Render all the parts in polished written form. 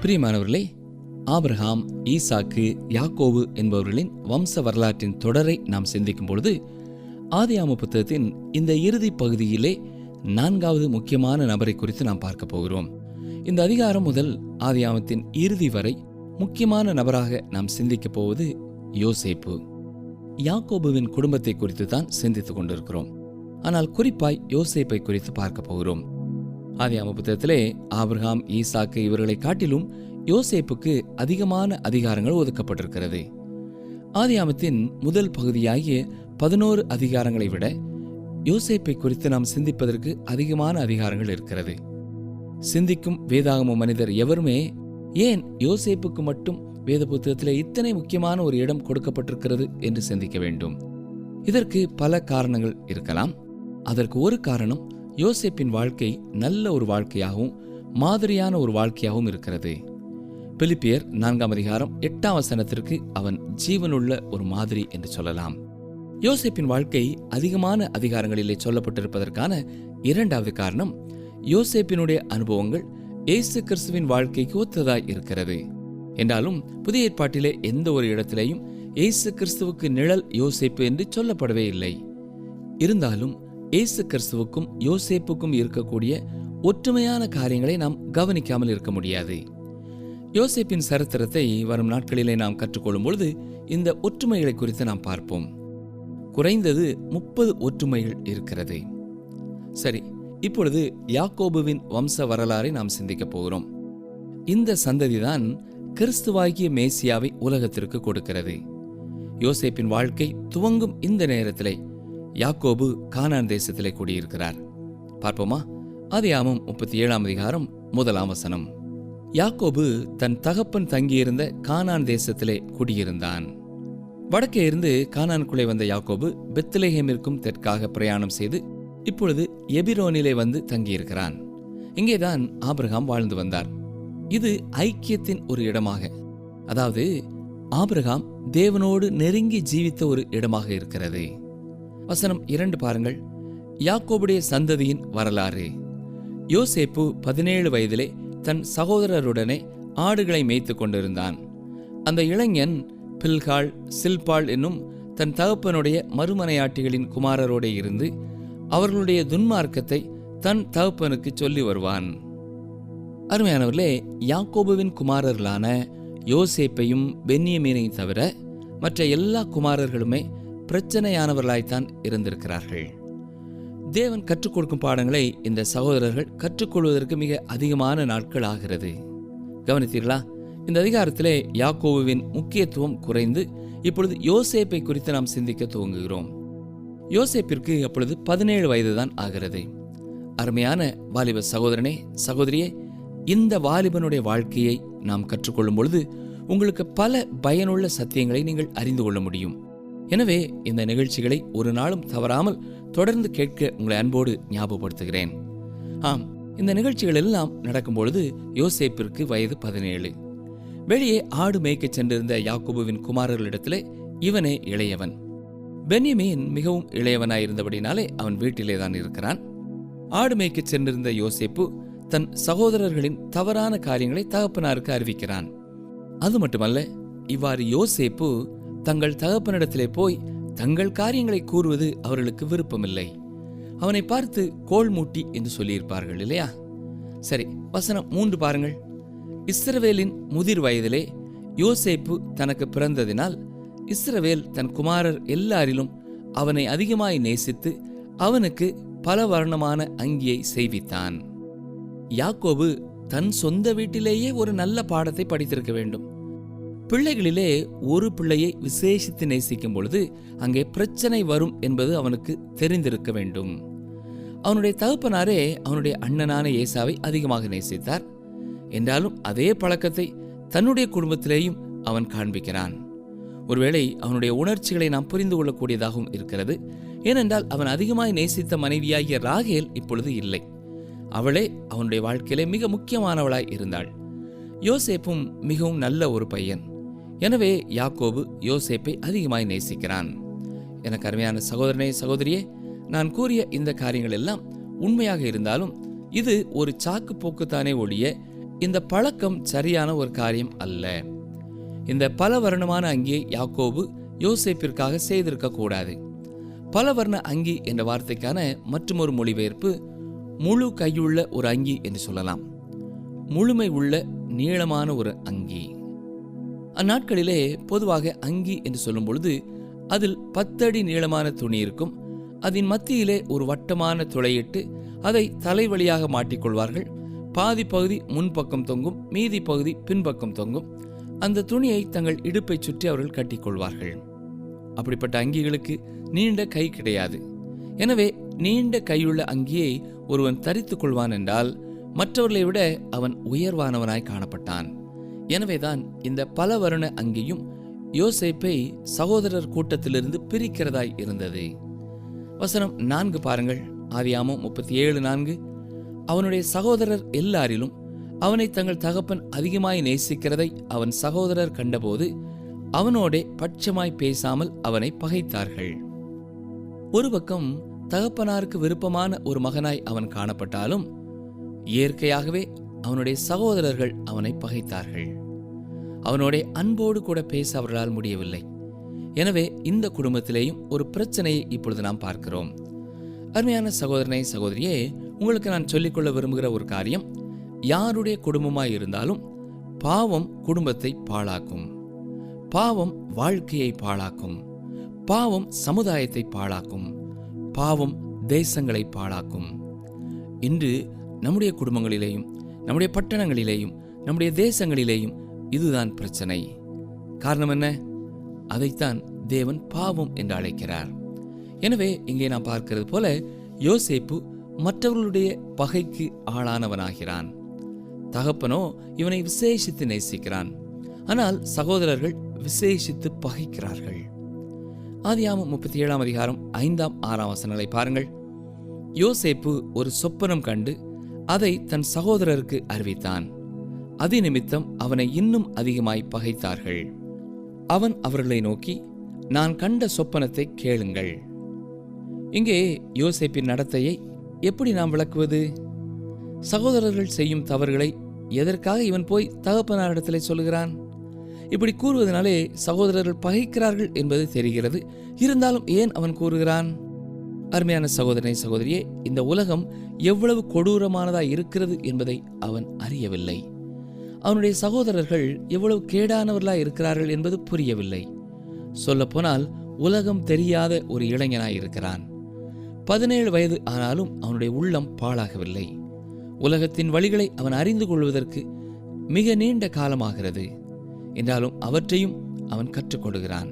பிரியமானவர்களே, ஆபிரகாம், ஈசாக்கு, யாக்கோபு என்பவர்களின் வம்ச வரலாற்றின் தொடரை நாம் சிந்திக்கும் பொழுது ஆதியாகம புத்தகத்தின் இந்த இறுதி பகுதியிலே 4வது முக்கியமான நபரை குறித்து நாம் பார்க்க போகிறோம். இந்த அதிகாரம் முதல் ஆதியாகமத்தின் இறுதி வரை முக்கியமான நபராக நாம் சிந்திக்கப் போவது யோசேப்பு. யாக்கோபுவின் குடும்பத்தை குறித்து தான் சிந்தித்துக் கொண்டிருக்கிறோம். ஆனால் குறிப்பாய் யோசேப்பை குறித்து பார்க்க போகிறோம். ஆதியாகம புத்தகத்திலே ஆபிரகாம், ஈசாக்கு இவர்களை காட்டிலும் யோசேப்புக்கு அதிகமான அதிகாரங்கள் ஒதுக்கப்பட்டிருக்கிறது. ஆதியாகமத்தின் முதல் பகுதியாகிய 11 அதிகாரங்களை விட யோசேப்பை குறித்து நாம் சிந்திப்பதற்கு அதிகமான அதிகாரங்கள் இருக்கிறது. சிந்திக்கும் வேதாகம மனிதர் எவருமே ஏன் யோசேப்புக்கு மட்டும் வேத புத்தகத்திலே இத்தனை முக்கியமான ஒரு இடம் கொடுக்கப்பட்டிருக்கிறது என்று சிந்திக்க வேண்டும். இதற்கு பல காரணங்கள் இருக்கலாம். அதற்கு ஒரு காரணம், யோசேப்பின் வாழ்க்கை நல்ல ஒரு வாழ்க்கையாகவும் மாதிரியான ஒரு வாழ்க்கையாகவும் இருக்கிறது. பிலிப்பியர் 4ஆம் அதிகாரம் 8ஆம் வசனத்திற்கு அவன் ஜீவனுள்ள ஒரு மாதிரி என்று சொல்லலாம். யோசேப்பின் வாழ்க்கை அதிகமான அதிகாரங்களிலே சொல்லப்பட்டிருப்பதற்கான 2வது காரணம், யோசேப்பினுடைய அனுபவங்கள் இயேசு கிறிஸ்துவின் வாழ்க்கைக்கு ஒத்ததாய் இருக்கிறது. என்றாலும் புதிய ஏற்பாட்டிலே எந்த ஒரு இடத்திலேயும் இயேசு கிறிஸ்துவுக்கு நிழல் யோசேப்பு என்று சொல்லப்படவே இல்லை. இருந்தாலும் இயேசு கிறிஸ்துவுக்கும் யோசேப்புக்கும் இருக்கக்கூடிய ஒற்றுமையான காரியங்களை நாம் கவனிக்காமல் இருக்க முடியாது. யோசேப்பின் சரித்திரத்தை வரும் நாட்களிலே நாம் கற்றுக்கொள்ளும் பொழுது இந்த ஒற்றுமைகளை குறித்து நாம் பார்ப்போம். குறைந்தது 30 ஒற்றுமைகள் இருக்கிறது. சரி, இப்பொழுது யாக்கோபுவின் வம்ச வரலாறை நாம் சிந்திக்கப் போகிறோம். இந்த சந்ததிதான் கிறிஸ்துவாகிய மேசியாவை உலகத்திற்கு கொடுக்கிறது. யோசேப்பின் வாழ்க்கை துவங்கும் இந்த நேரத்திலே யாக்கோபு கானான் தேசத்திலே குடியிருக்கிறார். பார்ப்போமா? ஆதியாகமம் 37ஆம் அதிகாரம் 1ஆம் வசனம். யாக்கோபு தன் தகப்பன் தங்கியிருந்த கானான் தேசத்திலே குடியிருந்தான். வடக்கே இருந்து கானானுக்குள்ளே வந்த யாக்கோபு பெத்லெகேமிற்கும் தெற்காக பிரயாணம் செய்து இப்பொழுது எபிரோனிலே வந்து தங்கியிருக்கிறான். இங்கேதான் ஆபிரகாம் வாழ்ந்து வந்தார். இது ஐக்கியத்தின் ஒரு இடமாக, அதாவது ஆபிரகாம் தேவனோடு நெருங்கி ஜீவித்த ஒரு இடமாக இருக்கிறது. வசனம் 2 பாருங்கள். யாக்கோபுடைய சந்ததியின் வரலாறு. யோசேப்பு 17 வயதிலே தன் சகோதரருடனே ஆடுகளை மேய்த்து கொண்டிருந்தான். அந்த இளைஞன் பில்காள், சில்பாள் என்னும் தன் தகப்பனுடைய மறுமனையாட்டிகளின் குமாரரோடு இருந்து அவர்களுடைய துன்மார்க்கத்தை தன் தகப்பனுக்கு சொல்லி வருவான். அருமையானவர்களே, யாக்கோபுவின் குமாரர்களான யோசேப்பையும் பென்யமீனையும் தவிர மற்ற எல்லா குமாரர்களுமே பிரச்சனையானவர்களாய்த்தான் இருந்திருக்கிறார்கள். தேவன் கற்றுக் கொடுக்கும் பாடங்களை இந்த சகோதரர்கள் கற்றுக்கொள்வதற்கு மிக அதிகமான நாட்கள் ஆகிறது. கவனித்தீர்களா? இந்த அதிகாரத்திலே யாக்கோபுவின் முக்கியத்துவம் குறைந்து இப்பொழுது யோசேப்பை குறித்து நாம் சிந்திக்க துவங்குகிறோம். யோசேப்பிற்கு அப்பொழுது 17 வயதுதான் ஆகிறது. அருமையான வாலிப சகோதரனே, சகோதரியே, இந்த வாலிபனுடைய வாழ்க்கையை நாம் கற்றுக்கொள்ளும் பொழுது உங்களுக்கு பல பயனுள்ள சத்தியங்களை நீங்கள் அறிந்து கொள்ள முடியும். எனவே இந்த நிகழ்ச்சிகளை ஒரு நாளும் தவறாமல் தொடர்ந்து கேட்க உங்களை அன்போடு ஞாபகப்படுத்துகிறேன். ஆம், இந்த நிகழ்ச்சிகள் எல்லாம் நடக்கும் பொழுது யோசேப்பிற்கு வயது 17. வெளியே ஆடு மேய்க்க சென்றிருந்த யாக்கோபுவின் குமாரர்களிடத்திலே இவனே இளையவன். பென்யமீன் மிகவும் இளையவனாயிருந்தபடினாலே அவன் வீட்டிலே தான் இருக்கிறான். ஆடு மேய்க்க சென்றிருந்த யோசேப்பு தன் சகோதரர்களின் தவறான காரியங்களை தகப்பனாருக்கு அறிவிக்கிறான். அது மட்டுமல்ல, இவ்வாறு யோசேப்பு தங்கள் தகப்பனிடத்திலே போய் தங்கள் காரியங்களை கூறுவது அவர்களுக்கு விருப்பமில்லை. அவனை பார்த்து கோல் மூட்டி என்று சொல்லியிருப்பார்கள் இல்லையா? சரி, வசனம் 3 பாருங்கள். இஸ்ரவேலின் முதிர் வயதிலே யோசேப்பு தனக்கு பிறந்ததினால் இஸ்ரவேல் தன் குமாரர் எல்லாரிலும் அவனை அதிகமாய் நேசித்து அவனுக்கு பல வர்ணமான அங்கியை செய்வித்தான். யாக்கோபு தன் சொந்த வீட்டிலேயே ஒரு நல்ல பாடத்தை படித்திருக்க வேண்டும். பிள்ளைகளிலே ஒரு பிள்ளையை விசேஷித்து நேசிக்கும் பொழுது அங்கே பிரச்சனை வரும் என்பது அவனுக்கு தெரிந்திருக்க வேண்டும். அவனுடைய தகப்பனாரே அவனுடைய அண்ணனான ஏசாவை அதிகமாக நேசித்தார். என்றாலும் அதே பழக்கத்தை தன்னுடைய குடும்பத்திலேயும் அவன் காண்பிக்கிறான். ஒருவேளை அவனுடைய உணர்ச்சிகளை நாம் புரிந்து கொள்ளக்கூடியதாகவும் இருக்கிறது. ஏனென்றால் அவன் அதிகமாய் நேசித்த மனைவியாகிய ராகேல் இப்பொழுது இல்லை. அவளே அவனுடைய வாழ்க்கையிலே மிக முக்கியமானவளாய் இருந்தாள். யோசேப்பும் மிகவும் நல்ல ஒரு பையன். எனவே யாக்கோபு யோசேப்பை அதிகமாய் நேசிக்கிறான். எனக்கு அருமையான சகோதரனே, சகோதரியே, நான் கூறிய இந்த காரியங்கள் எல்லாம் உண்மையாக இருந்தாலும் இது ஒரு சாக்கு போக்குத்தானே ஒழிய இந்த பழக்கம் சரியான ஒரு காரியம் அல்ல. இந்த பல வர்ணமான அங்கியை யாக்கோபு யோசேப்பிற்காக செய்திருக்க கூடாது. பல வர்ண அங்கி என்ற வார்த்தைக்கான மற்றொரு மொழிபெயர்ப்பு முழு கையுள்ள ஒரு அங்கி என்று சொல்லலாம். முழுமை உள்ள நீளமான ஒரு அங்கி. அந்நாட்களிலே பொதுவாக அங்கி என்று சொல்லும் பொழுது அதில் 10 அடி நீளமான துணி இருக்கும். அதன் மத்தியிலே ஒரு வட்டமான துளையிட்டு அதை தலைவழியாக மாட்டிக்கொள்வார்கள். பாதி பகுதி முன்பக்கம் தொங்கும், மீதி பகுதி பின்பக்கம் தொங்கும். அந்த துணியை தங்கள் இடுப்பை சுற்றி அவர்கள் கட்டிக்கொள்வார்கள். அப்படிப்பட்ட அங்கிகளுக்கு நீண்ட கை கிடையாது. எனவே நீண்ட கையுள்ள அங்கியை ஒருவன் தரித்துக் கொள்வான் என்றால் மற்றவர்களை விட அவன் உயர்வானவனாய் காணப்பட்டான். எனவேதான் இந்த பல வருண அங்கியும் யோசேப்பை சகோதரர் கூட்டத்திலிருந்து பிரிக்கிறதாய் இருந்தது. வசனம் 4 பாருங்கள். ஆதியாகமம் 37:4. அவனுடைய சகோதரர் எல்லாரிலும் அவனை தங்கள் தகப்பன் அதிகமாய் நேசிக்கிறதை அவன் சகோதரர் கண்டபோது அவனோடே பட்சமாய் பேசாமல் அவனை பகைத்தார்கள். ஒரு பக்கம் தகப்பனாருக்கு விருப்பமான ஒரு மகனாய் அவன் காணப்பட்டாலும் இயற்கையாகவே அவனுடைய சகோதரர்கள் அவனை பகைத்தார்கள். அவனோட அன்போடு கூட பேச அவர்களால் முடியவில்லை. எனவே இந்த குடும்பத்திலேயும் ஒரு பிரச்சனையை இப்பொழுது நாம் பார்க்கிறோம். அருமையான சகோதரனை சகோதரியே, உங்களுக்கு நான் சொல்லிக்கொள்ள விரும்புகிற ஒரு காரியம், யாருடைய குடும்பமாய் இருந்தாலும் பாவம் குடும்பத்தை பாழாக்கும். பாவம் வாழ்க்கையை பாழாக்கும். பாவம் சமுதாயத்தை பாழாக்கும். பாவம் தேசங்களை பாழாக்கும். இன்று நம்முடைய குடும்பங்களிலேயும் நம்முடைய பட்டணங்களிலேயும் நம்முடைய தேசங்களிலேயும் இதுதான் பிரச்சனை. காரணம் என்ன? அதைத்தான் தேவன் பாவம் என்று அழைக்கிறார். எனவே இங்கே நாம் பார்க்கிறது போல யோசேப்பு மற்றவர்களுடைய பகைக்கு ஆளானவனாகிறான். தகப்பனோ இவனை விசேஷித்து நேசிக்கிறான். ஆனால் சகோதரர்கள் விசேஷித்து பகைக்கிறார்கள். ஆதியாகமம் 37:5-6 வசனங்களை பாருங்கள். யோசேப்பு ஒரு சொப்பனம் கண்டு அதை தன் சகோதரருக்கு அறிவித்தான். அது நிமித்தம் அவனை இன்னும் அதிகமாய் பகைத்தார்கள். அவன் அவர்களை நோக்கி, நான் கண்ட சொப்பனத்தை கேளுங்கள். இங்கே யோசேப்பின் நடத்தையை எப்படி நாம் விளக்குவது? சகோதரர்கள் செய்யும் தவறுகளை எதற்காக இவன் போய் தகப்பனாரிடத்திலே சொல்லுகிறான்? இப்படி கூறுவதனாலே சகோதரர்கள் பகைக்கிறார்கள் என்பது தெரிகிறது. இருந்தாலும் ஏன் அவன் கூறுகிறான்? அருமையான சகோதரனை சகோதரியே, இந்த உலகம் எவ்வளவு கொடூரமானதாய் இருக்கிறது என்பதை அவன் அறியவில்லை. அவனுடைய சகோதரர்கள் எவ்வளவு கேடானவர்களாய் இருக்கிறார்கள் என்பது புரியவில்லை. சொல்லப்போனால் உலகம் தெரியாத ஒரு இளைஞனாய் இருக்கிறான். 17 வயது ஆனாலும் அவனுடைய உள்ளம் பாழாகவில்லை. உலகத்தின் வழிகளை அவன் அறிந்து கொள்வதற்கு மிக நீண்ட காலமாகிறது. என்றாலும் அவற்றையும் அவன் கற்றுக்கொள்கிறான்.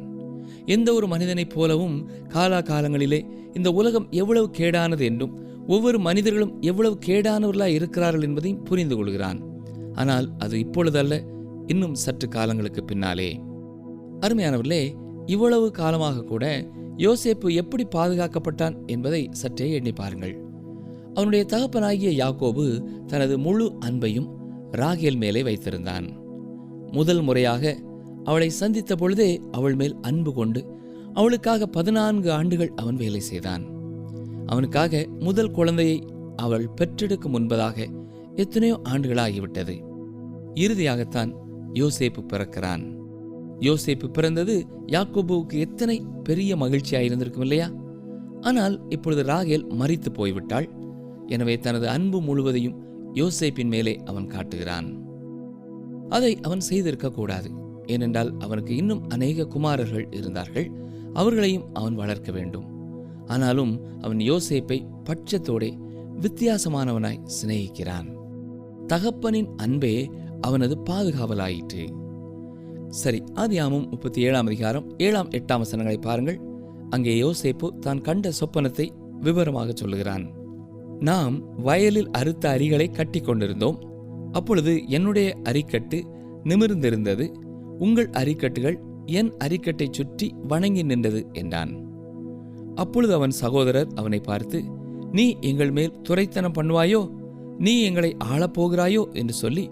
எந்த ஒரு மனிதனைப் போலவும் காலாகாலங்களிலே இந்த உலகம் எவ்வளவு கேடானது என்றும் ஒவ்வொரு மனிதர்களும் எவ்வளவு கேடானவர்களாய் இருக்கிறார்கள் என்பதையும் புரிந்து கொள்கிறான். ஆனால் அது இப்பொழுதல்ல, இன்னும் சற்று காலங்களுக்கு பின்னாலே. அருமையானவர்களே, இவ்வளவு காலமாக கூட யோசேப்பு எப்படி பாதுகாக்கப்பட்டான் என்பதை சற்றே எண்ணி பாருங்கள். அவனுடைய தகப்பனாகிய யாக்கோபு தனது முழு அன்பையும் ராகேல் மேலே வைத்திருந்தான். முதல் முறையாக அவளை சந்தித்த பொழுதே அவள் மேல் அன்பு கொண்டு அவளுக்காக 14 ஆண்டுகள் அவன் வேலை செய்தான். அவனுக்காக முதல் குழந்தையை அவள் பெற்றெடுக்கும் முன்பதாக எத்தனையோ ஆண்டுகளாகிவிட்டது. இறுதியாகத்தான் யோசேப்பு பிறக்கிறான். யோசேப்பு பிறந்தது யாக்கோபுவுக்கு எத்தனை பெரிய மகிழ்ச்சியாயிருந்திருக்கும் இல்லையா? ஆனால் இப்பொழுது ராகேல் மரித்து போய்விட்டாள். எனவே தனது அன்பு முழுவதையும் யோசேப்பின் மேலே அவன் காட்டுகிறான். அதை அவன் செய்திருக்க கூடாது. ஏனென்றால் அவனுக்கு இன்னும் அநேக குமாரர்கள் இருந்தார்கள். அவர்களையும் அவன் வளர்க்க வேண்டும். ஆனாலும் அவன் யோசேப்பை பட்சத்தோடே வித்தியாசமானவனாய் சிநேகிக்கிறான். தகப்பனின் அன்பே அவனது பாதுகாவலாயிற்று. சரி, ஆதியாகமம் 37:7-8 வசனங்களை பாருங்கள். அங்கே யோசேப்பு தான் கண்ட சொப்பனத்தை விவரமாக சொல்லுகிறான். நாம் வயலில் அறுத்த அரிகளை கட்டி கொண்டிருந்தோம். அப்பொழுது என்னுடைய அரிக்கட்டு நிமிர்ந்திருந்தது, உங்கள் அரிக்கட்டுகள் என் அரிக்கட்டை சுற்றி வணங்கி நின்றது என்றான். அப்பொழுது அவன் சகோதரர் அவனை பார்த்து, நீ எங்கள் மேல் துரைத்தனம் பண்ணுவாயோ, நீ எங்களை ஆளப்போகிறாயோ என்று சொல்லி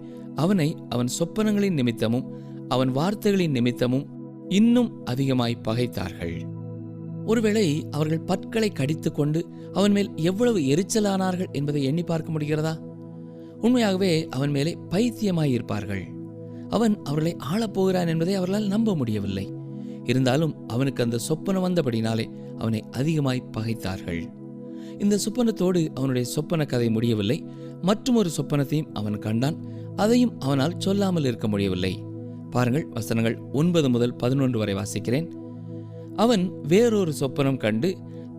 அவனை அவன் சொப்பனங்களின் நிமித்தமும் அவன் வார்த்தைகளின் நிமித்தமும் இன்னும் அதிகமாய் பகைத்தார்கள். ஒருவேளை அவர்கள் பற்களை கடித்து கொண்டு அவன் மேல் எவ்வளவு எரிச்சலானார்கள் என்பதை எண்ணி பார்க்க முடிகிறதா? உண்மையாகவே அவன் மேலே பைத்தியமாயிருப்பார்கள். அவன் அவர்களை ஆளப்போகிறான் என்பதை அவர்களால் நம்ப முடியவில்லை. இருந்தாலும் அவனுக்கு அந்த சொப்பனம் வந்தபடினாலே அவனை அதிகமாய் பகைத்தார்கள். இந்த சொப்பனத்தோடு அவனுடைய சொப்பன கதை முடியவில்லை. மற்றொரு சொப்பனத்தையும் அவன் கண்டான். அதையும் அவனால் சொல்லாமல் இருக்க முடியவில்லை. பாருங்கள், வசனங்கள் 9 முதல் 11 வரை வாசிக்கிறேன். அவன் வேறொரு சொப்பனம் கண்டு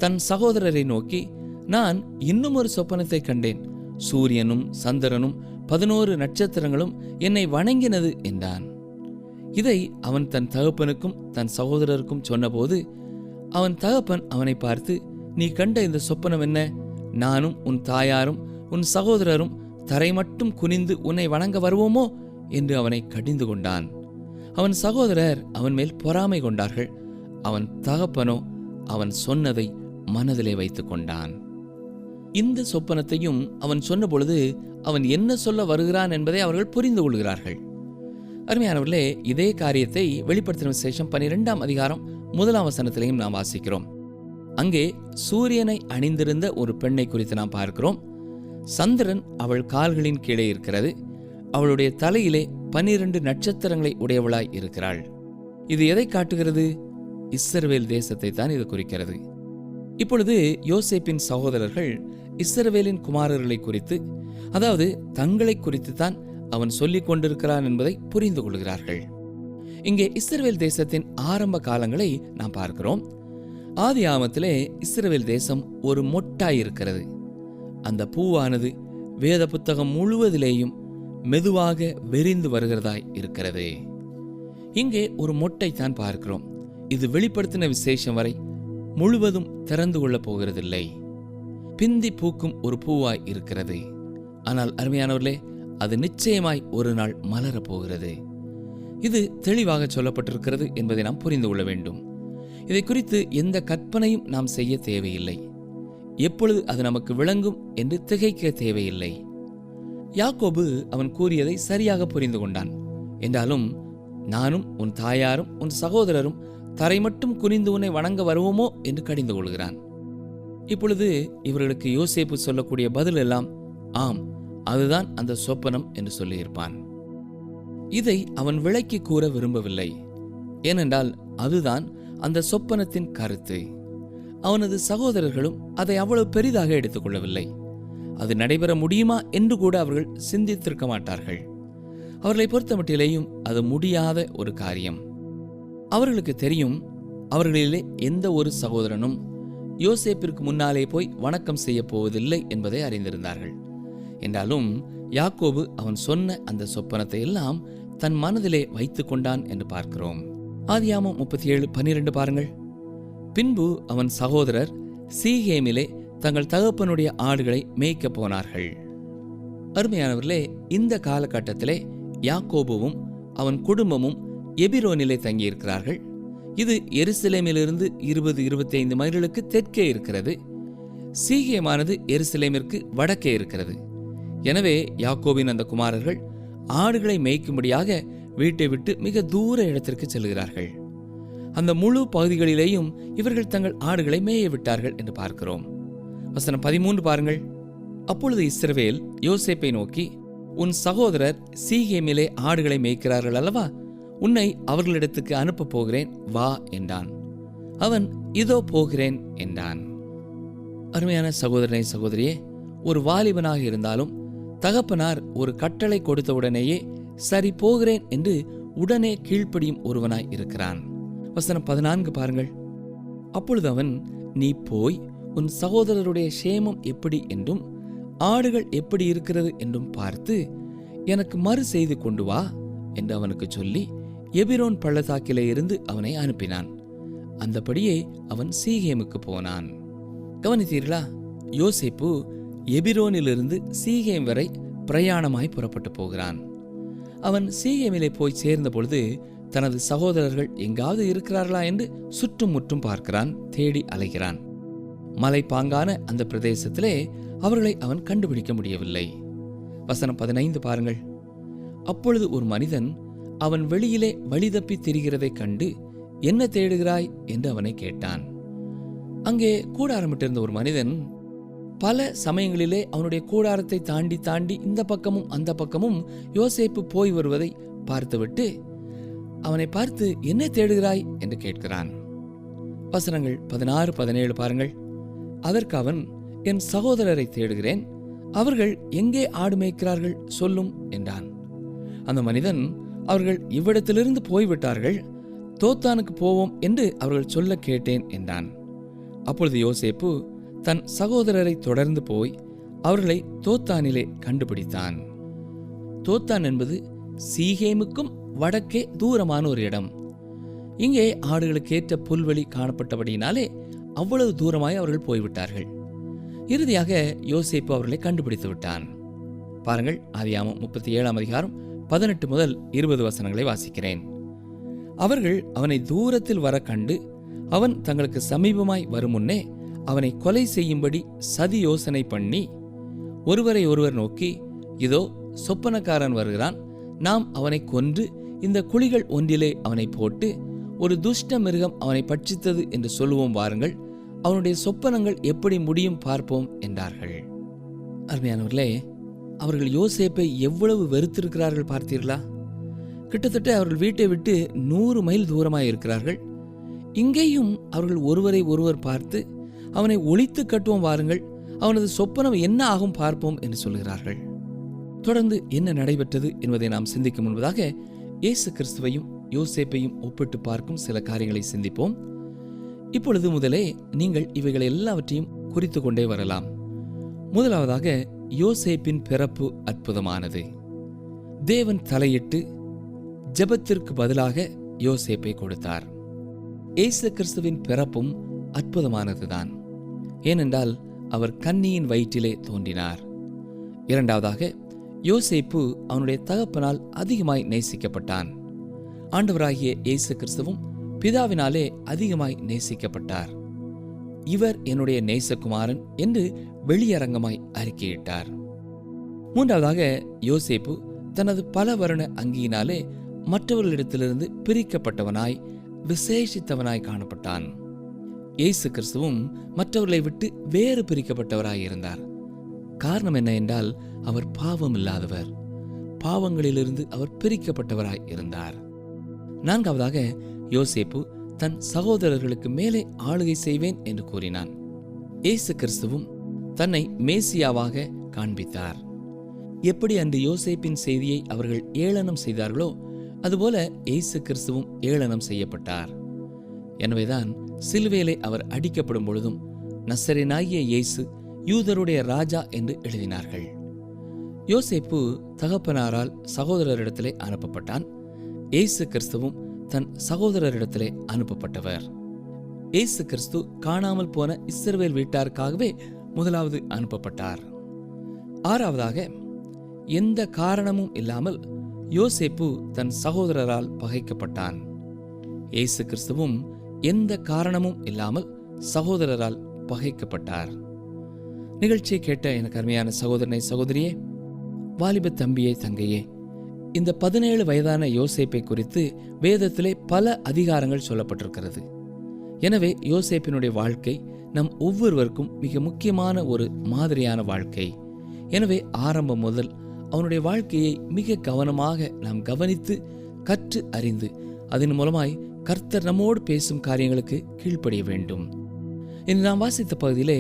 தன் சகோதரரை நோக்கி, நான் இன்னும் ஒரு சொப்பனத்தை கண்டேன். சூரியனும் சந்திரனும் 11 நட்சத்திரங்களும் என்னை வணங்கினது என்றான். இதை அவன் தன் தகப்பனுக்கும் தன் சகோதரருக்கும் சொன்னபோது அவன் தகப்பன் அவனை பார்த்து, நீ கண்ட இந்த சொப்பனம் என்ன? நானும் உன் தாயாரும் உன் சகோதரரும் தரை மட்டும் குனிந்து உன்னை வணங்க வருவோமோ என்று அவனை கடிந்து கொண்டான். அவன் சகோதரர் அவன் மேல் பொறாமை கொண்டார்கள். அவன் தகப்பனோ அவன் சொன்னதை மனதிலே வைத்துக் கொண்டான். இந்த சொப்பனத்தையும் அவன் சொன்னபொழுது அவன் என்ன சொல்ல வருகிறான் என்பதை அவர்கள் புரிந்து கொள்கிறார்கள். அருமையானவர்களே, இதே காரியத்தை வெளிப்படுத்தின விசேஷம் 12ஆம் அதிகாரம் 1ஆம் வசனத்திலையும் நாம் வாசிக்கிறோம். அங்கே சூரியனை அணிந்திருந்த ஒரு பெண்ணை குறித்து நாம் பார்க்கிறோம். சந்திரன் அவள் கால்களின் கீழே இருக்கிறது. அவளுடைய தலையிலே 12 நட்சத்திரங்களை உடையவளாய் இருக்கிறாள். இது எதை காட்டுகிறது? இஸ்ரவேல் தேசத்தை தான் இது குறிக்கிறது. இப்பொழுது யோசேப்பின் சகோதரர்கள் இஸ்ரவேலின் குமாரர்களை குறித்து, அதாவது தங்களை குறித்து தான் அவன் சொல்லிக் கொண்டிருக்கிறான் என்பதை புரிந்து கொள்கிறார்கள். இங்கே இஸ்ரவேல் தேசத்தின் ஆரம்ப காலங்களை நாம் பார்க்கிறோம். ஆதி ஆமத்திலே இஸ்ரவேல் தேசம் ஒரு மொட்டாயிருக்கிறது. அந்த பூவானது வேத புத்தகம் முழுவதிலேயும் மெதுவாக விரிந்து வருகிறதாய் இருக்கிறது. இங்கே ஒரு மொட்டை தான் பார்க்கிறோம். இது வெளிப்படுத்தின விசேஷம் வரை முழுவதும் திறந்து கொள்ளப் போகிறதில்லை. பிந்தி பூக்கும் ஒரு பூவாய் இருக்கிறது. ஆனால் அருமையானவர்களே, அது நிச்சயமாய் ஒரு நாள் மலரப் போகிறது. இது தெளிவாக சொல்லப்பட்டிருக்கிறது என்பதை நாம் புரிந்து கொள்ள வேண்டும். இதை குறித்து எந்த கற்பனையும் நாம் செய்ய தேவையில்லை. எப்பொழுது அது நமக்கு விளங்கும் என்று திகைக்க தேவையில்லை. யாக்கோபு அவன் கூறியதை சரியாக புரிந்து கொண்டான். என்றாலும் நானும் உன் தாயாரும் உன் சகோதரரும் தரை மட்டும் குனிந்து உன்னை வணங்க வருவோமோ என்று கடிந்து கொள்கிறான். இப்பொழுது இவர்களுக்கு யோசேப்பு சொல்லக்கூடிய பதில் எல்லாம் ஆம், அதுதான் அந்த சொப்பனம் என்று சொல்லியிருப்பான். இதை அவன் விளக்கி கூற விரும்பவில்லை. ஏனென்றால் அதுதான் அந்த சொப்பனத்தின் கருத்து. அவனது சகோதரர்களும் அதை அவ்வளவு பெரிதாக எடுத்துக்கொள்ளவில்லை. அது நடைபெற முடியுமா என்று கூட அவர்கள் சிந்தித்திருக்க மாட்டார்கள். அவர்களை பொறுத்தமட்டிலேயும் அது முடியாத ஒரு காரியம். அவர்களுக்கு தெரியும், அவர்களிலே எந்த ஒரு சகோதரனும் யோசேப்பிற்கு முன்னாலே போய் வணக்கம் செய்ய போவதில்லை என்பதை அறிந்திருந்தார்கள். என்றாலும் யாக்கோபு அவன் சொன்ன அந்த சொப்பனத்தை எல்லாம் தன் மனதிலே வைத்துக் கொண்டான் என்று பார்க்கிறோம். ஆதியாகமம் 37:12 பாருங்கள். பின்பு அவன் சகோதரர் சீகேமிலே தங்கள் தகப்பனுடைய ஆடுகளை மேய்க்க போனார்கள். அருமையானவர்களே, இந்த காலகட்டத்திலே யாக்கோபுவும் அவன் குடும்பமும் எபிரோனிலே தங்கியிருக்கிறார்கள். இது எருசலேமிலிருந்து 20-25 மைல்களுக்கு தெற்கே இருக்கிறது. சீகேமானது எருசலேமிற்கு வடக்கே இருக்கிறது. எனவே யாக்கோபின் அந்த குமாரர்கள் ஆடுகளை மேய்க்கும்படியாக வீட்டை விட்டு மிக தூர இடத்திற்கு செல்கிறார்கள். அந்த முழு பகுதிகளிலேயும் இவர்கள் தங்கள் ஆடுகளை மேய விட்டார்கள் என்று பார்க்கிறோம். வசனம் 13 பாருங்கள். அப்பொழுது இஸ்ரவேல் யோசேப்பை நோக்கி, உன் சகோதரர் சீகேமிலே ஆடுகளை மேய்க்கிறார்கள் அல்லவா, உன்னை அவர்களிடத்துக்கு அனுப்ப போகிறேன், வா என்றான். அவன் இதோ போகிறேன் என்றான். அருமையான சகோதரனே, சகோதரியே, ஒரு வாலிபனாக இருந்தாலும் தகப்பனார் ஒரு கட்டளை கொடுத்தவுடனேயே சரி போகிறேன் என்று உடனே கீழ்ப்படியும் ஒருவனாய் இருக்கிறான். வசனம் 14 பாருங்கள். அப்பொழுது அவன், நீ போய் உன் சகோதரருடைய சேமம் எப்படி என்றும் ஆடுகள் எப்படி இருக்கிறது என்றும் பார்த்து எனக்கு மறு செய்து கொண்டு வா என்று அவனுக்கு சொல்லி எபிரோன் பள்ளத்தாக்கிலே இருந்து அவனை அனுப்பினான். அந்தபடியே அவன் சீகேமுக்கு போனான். கவனித்தீர்களா? யோசேப்பு எபிரோனிலிருந்து சீகேம் வரை பிரயாணமாய் புறப்பட்டு போகிறான். அவன் சீகேமிலே போய் சேர்ந்த பொழுது தனது சகோதரர்கள் எங்காவது இருக்கிறார்களா என்று சுற்றும் முற்றும் பார்க்கிறான், தேடி அலைகிறான். மலைப்பாங்கான அந்த பிரதேசத்திலே அவர்களை அவன் கண்டுபிடிக்க முடியவில்லை. வசனம் 15 பாருங்கள். அப்பொழுது ஒரு மனிதன் அவன் வெளியிலே வழிதப்பி திரிகிறதைக் கண்டு, என்ன தேடுகிறாய் என்று அவனை கேட்டான். அங்கே கூடாரமிட்டிருந்த ஒரு மனிதன், பல சமயங்களிலே அவனுடைய கூடாரத்தை தாண்டி தாண்டி இந்த பக்கமும் அந்த பக்கமும் யோசேப்பு போய் வருவதை பார்த்துவிட்டு அவனை பார்த்து என்ன தேடுகிறாய் என்று கேட்கிறான். வசனங்கள் 16, 17 பாருங்கள். அதற்கு அவன், என் சகோதரரை தேடுகிறேன், அவர்கள் எங்கே ஆடு மேய்க்கிறார்கள் சொல்லும் என்றான். அந்த மனிதன், அவர்கள் இவ்விடத்திலிருந்து போய்விட்டார்கள், தோத்தானுக்கு போவோம் என்று அவர்கள் சொல்ல கேட்டேன் என்றான். அப்பொழுது யோசேப்பு தன் சகோதரரை தொடர்ந்து போய் அவர்களை தோத்தானிலே கண்டுபிடித்தான். தோத்தான் என்பது சீகேமுக்கும் வடக்கே தூரமான ஒரு இடம். இங்கே ஆடுகளுக்கு ஏற்ற புல்வெளி காணப்பட்டபடியினாலே அவ்வளவு தூரமாய் அவர்கள் போய்விட்டார்கள். இறுதியாக யோசேப்பு அவர்களை கண்டுபிடித்து விட்டான். பாருங்கள், ஆதியாகமம் 37ஆம் அதிகாரம் 18 முதல் 20 வசனங்களை வாசிக்கிறேன். அவர்கள் அவனை தூரத்தில் வர கண்டு அவன் தங்களுக்கு சமீபமாய் வரும் முன்னே அவனை கொலை செய்யும்படி சதி யோசனை பண்ணி ஒருவரை ஒருவர் நோக்கி, இதோ சொப்பனக்காரன் வருகிறான், நாம் அவனை கொன்று இந்த குழிகள் ஒன்றிலே அவனை போட்டு ஒரு துஷ்ட மிருகம் அவனை பட்சித்தது என்று சொல்லுவோம், வாருங்கள், அவனுடைய சொப்பனங்கள் எப்படி முடியும் பார்ப்போம் என்றார்கள். அருமையானவர்களே, அவர்கள் யோசேப்பை எவ்வளவு வெறுத்திருக்கிறார்கள் பார்த்தீர்களா? கிட்டத்தட்ட அவர்கள் வீட்டை விட்டு 100 மைல் தூரமாய் இருக்கிறார்கள். இங்கேயும் அவர்கள் ஒருவரை ஒருவர் பார்த்து அவனை ஒழித்து கட்டுவோம், வாருங்கள், அவனது சொப்பனம் என்ன ஆகும் பார்ப்போம் என்று சொல்கிறார்கள். தொடர்ந்து என்ன நடைபெற்றது என்பதை நாம் சிந்திக்கும் முன்பதாக இயேசு கிறிஸ்துவையும் யோசேப்பையும் ஒப்பிட்டு பார்க்கும் சில காரியங்களை சிந்திப்போம். இப்பொழுது முதலே நீங்கள் இவைகளை எல்லாவற்றையும் குறித்து கொண்டே வரலாம். முதலாவதாக, யோசேப்பின் பிறப்பு அற்புதமானது. தேவன் தலையிட்டு ஜெபத்திற்கு பதிலாக யோசேப்பை கொடுத்தார். இயேசு கிறிஸ்துவின் பிறப்பும் அற்புதமானதுதான். ஏனென்றால் அவர் கன்னியின் வயிற்றிலே தோன்றினார். இரண்டாவதாக, யோசேப்பு அவனுடைய தகப்பனால் அதிகமாய் நேசிக்கப்பட்டான். ஆண்டவராகிய இயேசு கிறிஸ்துவும் பிதாவினாலே அதிகமாய் நேசிக்கப்பட்டார். இவர் என்னுடைய நேசகுமாரன் என்று வெளியரங்கமாய் அறிக்கையிட்டார். மூன்றாவதாக, யோசேப்பு தனது பல வருண அங்கியினாலே மற்றவர்களிடத்திலிருந்து பிரிக்கப்பட்டவனாய் விசேஷித்தவனாய் காணப்பட்டான். இயேசு கிறிஸ்துவும் மற்றவர்களை விட்டு வேறு பிரிக்கப்பட்டவராய் இருந்தார். காரணம் என்ன என்றால், அவர் பாவம் இல்லாதவர், பாவங்களிலிருந்து அவர் பிரிக்கப்பட்டவராய் இருந்தார். நான்காவதாக, யோசேப்பு தன் சகோதரர்களுக்கு மேலே ஆளுகை செய்வேன் என்று கூறினான். இயேசு கிறிஸ்துவும் தன்னை மேசியாவாக காண்பித்தார். எப்படி அன்று யோசேப்பின் செய்தியை அவர்கள் ஏளனம் செய்தார்களோ, அதுபோல இயேசு கிறிஸ்துவும் ஏளனம் செய்யப்பட்டார். எனவேதான் சிலுவையிலே அவர் அடிக்கப்படும் பொழுதும் நசரேயனாகிய இயேசு யூதருடைய ராஜா என்று எழுதினார்கள். யோசேப்பு தகப்பனாரால் சகோதரரிடத்திலே அனுப்பப்பட்டான். இயேசு கிறிஸ்துவும் தன் சகோதரரிடத்திலே அனுப்பப்பட்டவர். இயேசு கிறிஸ்து காணாமல் போன இஸ்ரவேல் வீட்டாருக்காகவே முதலாவது அனுப்பப்பட்டார். ஆறாவதாக, எந்த காரணமும் இல்லாமல் யோசேப்பு தன் சகோதரரால் பகைக்கப்பட்டான். இயேசு கிறிஸ்துவும் எந்த காரணமும் இல்லாமல் சகோதரரால் பகைக்கப்பட்டார். நிகழ்ச்சியை கேட்ட எனக்கு அருமையான சகோதரனை, சகோதரியே, வாலிப தம்பியே, தங்கையே, இந்த 17 வயதான யோசேப்பை குறித்து வேதத்திலே பல அதிகாரங்கள் சொல்லப்பட்டிருக்கிறது. எனவே யோசேப்பினுடைய வாழ்க்கை நம் ஒவ்வொருவருக்கும் மிக முக்கியமான ஒரு மாதிரியான வாழ்க்கை. எனவே ஆரம்பம் முதல் அவனுடைய வாழ்க்கையை மிக கவனமாக நாம் கவனித்து கற்று அறிந்து அதன் மூலமாய் கர்த்தர் நம்மோடு பேசும் காரியங்களுக்கு கீழ்ப்படிய வேண்டும். இன்று நாம் வாசித்த பகுதியிலே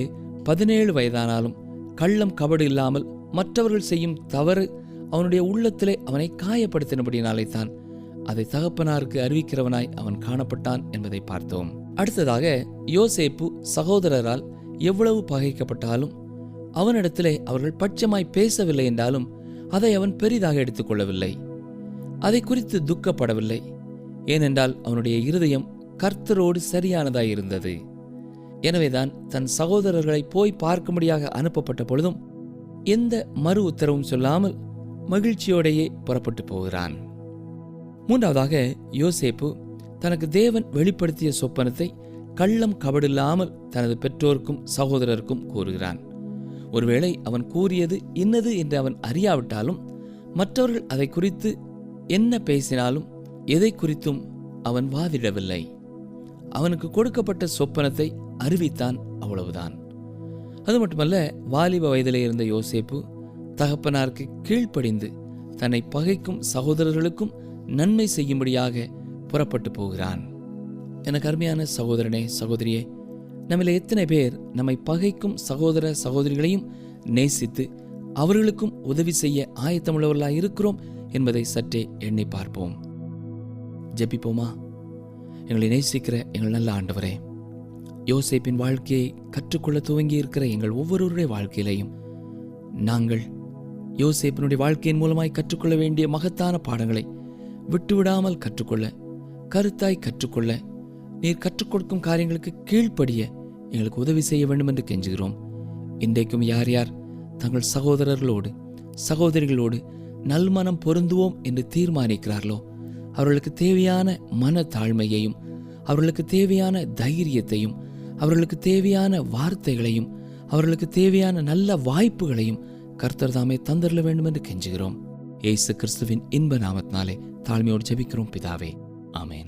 17 வயதானாலும் கள்ளம் கபடு இல்லாமல் மற்றவர்கள் செய்யும் தவறு அவனுடைய உள்ளத்திலே அவனை காயப்படுத்தினபடினாலே தான் அதை தகப்பனாருக்கு அறிவிக்கிறவனாய் அவன் காணப்பட்டான் என்பதை பார்த்தோம். அடுத்ததாக, யோசேப்பு சகோதரரால் எவ்வளவு பகைக்கப்பட்டாலும் அவனிடத்திலே அவர்கள் பட்சமாய் பேசவில்லை என்றாலும் அதை அவன் பெரிதாக எடுத்துக்கொள்ளவில்லை. அதை குறித்து துக்கப்படவில்லை. ஏனென்றால் அவனுடைய இருதயம் கர்த்தரோடு சரியானதாய் இருந்தது. எனவேதான் தன் சகோதரர்களை போய் பார்க்கும்படியாக அனுப்பப்பட்ட பொழுதும் எந்த மறு உத்தரவும் சொல்லாமல் மகிழ்ச்சியோடையே புறப்பட்டு போகிறான். மூன்றாவதாக, யோசேப்பு தனக்கு தேவன் வெளிப்படுத்திய சொப்பனத்தை கள்ளம் கபடில்லாமல் தனது பெற்றோருக்கும் சகோதரருக்கும் கூறுகிறான். ஒருவேளை அவன் கூறியது இன்னது என்று அவன் அறியாவிட்டாலும் மற்றவர்கள் அதை குறித்து என்ன பேசினாலும் எதை குறித்தும் அவன் வாதிடவில்லை. அவனுக்கு கொடுக்கப்பட்ட சொப்பனத்தை அறிவித்தான், அவ்வளவுதான். அது மட்டுமல்ல, வாலிப வயதிலே இருந்த யோசேப்பு தகப்பனாருக்கு கீழ்ப்படிந்து தன்னை பகைக்கும் சகோதரர்களுக்கும் நன்மை செய்யும்படியாக புறப்பட்டு போகிறான். எனக்கு அருமையான சகோதரனே, சகோதரியே, நம்மில் எத்தனை பேர் நம்மை பகைக்கும் சகோதர சகோதரிகளையும் நேசித்து அவர்களுக்கும் உதவி செய்ய ஆயத்தமுள்ளவர்களாக இருக்கிறோம் என்பதை சற்றே எண்ணி பார்ப்போம். ஜெபிப்போமா? எங்களை நேசிக்கிற எங்கள் நல்ல ஆண்டவரே, யோசேப்பின் வாழ்க்கையை கற்றுக்கொள்ள துவங்கி இருக்கிற எங்கள் ஒவ்வொருவருடைய வாழ்க்கையிலையும் நாங்கள் யோசேப்பினுடைய வாழ்க்கையின் மூலமாய் கற்றுக்கொள்ள வேண்டிய மகத்தான பாடங்களை விட்டுவிடாமல் கற்றுக்கொள்ள, கருத்தாய் கற்றுக்கொள்ள, நீர் கற்றுக் கொடுக்கும் காரியங்களுக்கு கீழ்ப்படிய எங்களுக்கு உதவி செய்ய வேண்டும் என்று கெஞ்சுகிறோம். இன்றைக்கும் யார் யார் தங்கள் சகோதரர்களோடு சகோதரிகளோடு நல்மனம் பொருந்துவோம் என்று தீர்மானிக்கிறார்களோ அவர்களுக்கு தேவையான மன தாழ்மையையும், அவர்களுக்கு தேவையான தைரியத்தையும், அவர்களுக்கு தேவையான வார்த்தைகளையும், அவர்களுக்கு தேவையான நல்ல வாய்ப்புகளையும் கர்த்தர் தாமே தந்தரல வேண்டும் என்று கெஞ்சுகிறோம். இயேசு கிறிஸ்துவின் இன்ப நாமத்தினாலே தாழ்மையோடு ஜெபிக்கிறோம் பிதாவே, ஆமென்.